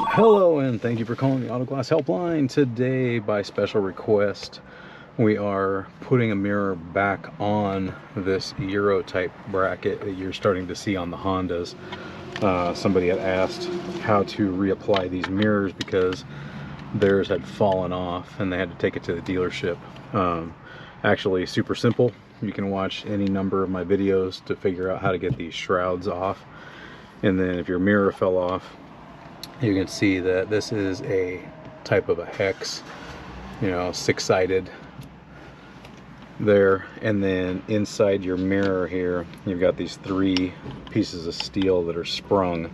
Hello, and thank you for calling the Auto Glass Helpline. Today, by special request, we are putting a mirror back on this Euro type bracket that you're starting to see on the Hondas. Somebody had asked how to reapply these mirrors because theirs had fallen off and they had to take it to the dealership. Actually, super simple. You can watch any number of my videos to figure out how to get these shrouds off. And then if your mirror fell off, you can see that this is a type of a hex, you know, six-sided there. And then inside your mirror here, you've got these three pieces of steel that are sprung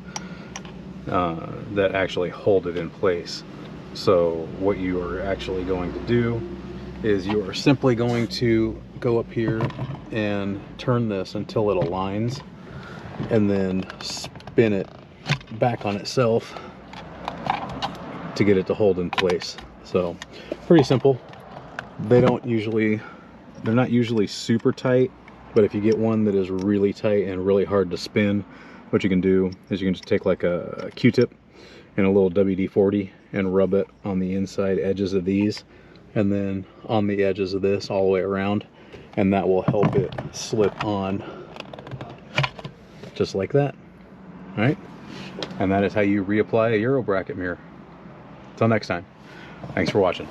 that actually hold it in place. So what you are actually going to do is you are simply going to go up here and turn this until it aligns, and then spin it back on itself to get it to hold in place. So pretty simple. They're not usually super tight, but if you get one that is really tight and really hard to spin, what you can do is you can just take like a Q-tip and a little WD-40 and rub it on the inside edges of these, and then on the edges of this all the way around, and that will help it slip on just like that. All right, and that is how you reapply a Euro bracket mirror. Until next time, thanks for watching.